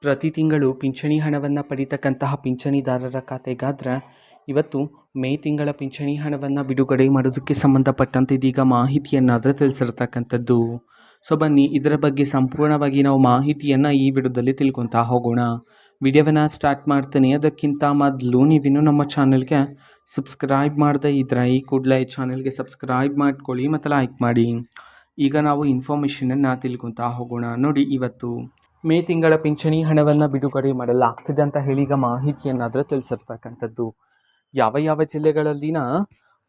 ಪ್ರತಿ ತಿಂಗಳು ಪಿಂಚಣಿ ಹಣವನ್ನು ಪಡೀತಕ್ಕಂತಹ ಪಿಂಚಣಿದಾರರ ಖಾತೆಗಾದ್ರೆ ಇವತ್ತು ಮೇ ತಿಂಗಳ ಪಿಂಚಣಿ ಹಣವನ್ನು ಬಿಡುಗಡೆ ಮಾಡೋದಕ್ಕೆ ಸಂಬಂಧಪಟ್ಟಂತೆ ಇದೀಗ ಮಾಹಿತಿಯನ್ನಾದರೆ ತಿಳಿಸಿರ್ತಕ್ಕಂಥದ್ದು. ಸೊ ಬನ್ನಿ ಇದರ ಬಗ್ಗೆ ಸಂಪೂರ್ಣವಾಗಿ ನಾವು ಮಾಹಿತಿಯನ್ನು ಈ ವಿಡಿಯೋದಲ್ಲಿ ತಿಳ್ಕೊತಾ ಹೋಗೋಣ. ವಿಡಿಯೋವನ್ನು ಸ್ಟಾರ್ಟ್ ಮಾಡ್ತೀನಿ. ಅದಕ್ಕಿಂತ ಮೊದಲು ನೀವಿನ್ನೂ ನಮ್ಮ ಚಾನಲ್ಗೆ ಸಬ್ಸ್ಕ್ರೈಬ್ ಮಾಡದೇ ಇದ್ದರೆ ಈ ಕೂಡಲೇ ಚಾನಲ್ಗೆ ಸಬ್ಸ್ಕ್ರೈಬ್ ಮಾಡ್ಕೊಳ್ಳಿ ಮತ್ತು ಲೈಕ್ ಮಾಡಿ. ಈಗ ನಾವು ಇನ್ಫಾರ್ಮೇಷನನ್ನು ತಿಳ್ಕೊತಾ ಹೋಗೋಣ. ನೋಡಿ, ಇವತ್ತು ಮೇ ತಿಂಗಳ ಪಿಂಚಣಿ ಹಣವನ್ನು ಬಿಡುಗಡೆ ಮಾಡಲಾಗ್ತಿದೆ ಅಂತ ಹೇಳಿ ಈಗ ಮಾಹಿತಿಯನ್ನಾದರೆ ತಿಳಿಸಿರ್ತಕ್ಕಂಥದ್ದು. ಯಾವ ಜಿಲ್ಲೆಗಳಲ್ಲಿನ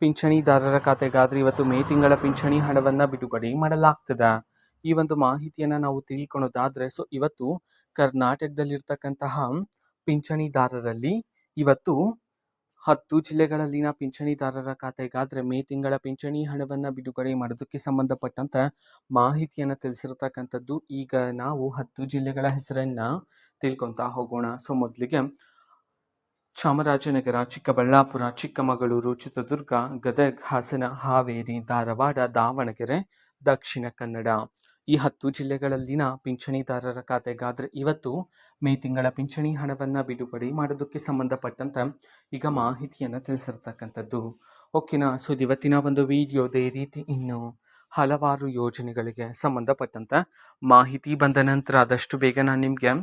ಪಿಂಚಣಿದಾರರ ಖಾತೆಗಾದರೆ ಇವತ್ತು ಮೇ ತಿಂಗಳ ಪಿಂಚಣಿ ಹಣವನ್ನು ಬಿಡುಗಡೆ ಮಾಡಲಾಗ್ತದೆ, ಈ ಒಂದು ಮಾಹಿತಿಯನ್ನು ನಾವು ತಿಳ್ಕೊಳೋದಾದರೆ ಇವತ್ತು ಕರ್ನಾಟಕದಲ್ಲಿರ್ತಕ್ಕಂತಹ ಪಿಂಚಣಿದಾರರಲ್ಲಿ ಇವತ್ತು 10 ಜಿಲ್ಲೆಗಳಲ್ಲಿನ ಪಿಂಚಣಿದಾರರ ಖಾತೆಗಾದರೆ ಮೇ ತಿಂಗಳ ಪಿಂಚಣಿ ಹಣವನ್ನು ಬಿಡುಗಡೆ ಮಾಡೋದಕ್ಕೆ ಸಂಬಂಧಪಟ್ಟಂತೆ ಮಾಹಿತಿಯನ್ನು ತಿಳಿಸಿರ್ತಕ್ಕಂಥದ್ದು. ಈಗ ನಾವು 10 ಜಿಲ್ಲೆಗಳ ಹೆಸರನ್ನು ತಿಳ್ಕೊತಾ ಹೋಗೋಣ. ಸೊ ಮೊದಲಿಗೆ ಚಾಮರಾಜನಗರ, ಚಿಕ್ಕಬಳ್ಳಾಪುರ, ಚಿಕ್ಕಮಗಳೂರು, ಚಿತ್ರದುರ್ಗ, ಗದಗ, ಹಾಸನ, ಹಾವೇರಿ, ಧಾರವಾಡ, ದಾವಣಗೆರೆ, ದಕ್ಷಿಣ ಕನ್ನಡ ಈ 10 ಜಿಲ್ಲೆಗಳಲ್ಲಿನ ಪಿಂಚಣಿದಾರರ ಖಾತೆಗಾದರೆ ಇವತ್ತು ಮೇ ತಿಂಗಳ ಪಿಂಚಣಿ ಹಣವನ್ನು ಬಿಡುಗಡೆ ಮಾಡೋದಕ್ಕೆ ಸಂಬಂಧಪಟ್ಟಂತೆ ಈಗ ಮಾಹಿತಿಯನ್ನು ತಿಳಿಸಿರ್ತಕ್ಕಂಥದ್ದು. ಓಕೆನಾ. ಸೊ ಇವತ್ತಿನ ಒಂದು ವಿಡಿಯೋದೇ ರೀತಿ ಇನ್ನು ಹಲವಾರು ಯೋಜನೆಗಳಿಗೆ ಸಂಬಂಧಪಟ್ಟಂತೆ ಮಾಹಿತಿ ಬಂದ ನಂತರ ಆದಷ್ಟು ಬೇಗ ನಾನು ನಿಮಗೆ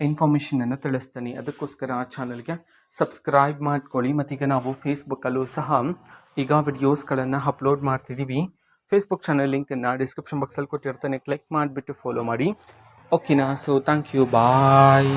ಇನ್ಫಾರ್ಮೇಷನನ್ನು ತಿಳಿಸ್ತೀನಿ. ಅದಕ್ಕೋಸ್ಕರ ಆ ಚಾನಲ್ಗೆ ಸಬ್ಸ್ಕ್ರೈಬ್ ಮಾಡ್ಕೊಳ್ಳಿ. ಮತ್ತೀಗ ನಾವು ಫೇಸ್ಬುಕ್ಕಲ್ಲೂ ಸಹ ಈಗ ವಿಡಿಯೋಸ್ಗಳನ್ನು ಅಪ್ಲೋಡ್ ಮಾಡ್ತಿದ್ದೀವಿ. ಫೇಸ್ಬುಕ್ ಚಾನಲ್ ಲಿಂಕನ್ನು ಡಿಸ್ಕ್ರಿಪ್ಷನ್ ಬಾಕ್ಸಲ್ಲಿ ಕೊಟ್ಟಿರ್ತಾನೆ, ಕ್ಲಿಕ್ ಮಾಡಿಬಿಟ್ಟು ಫಾಲೋ ಮಾಡಿ. ಓಕೆನಾ. So thank you, bye.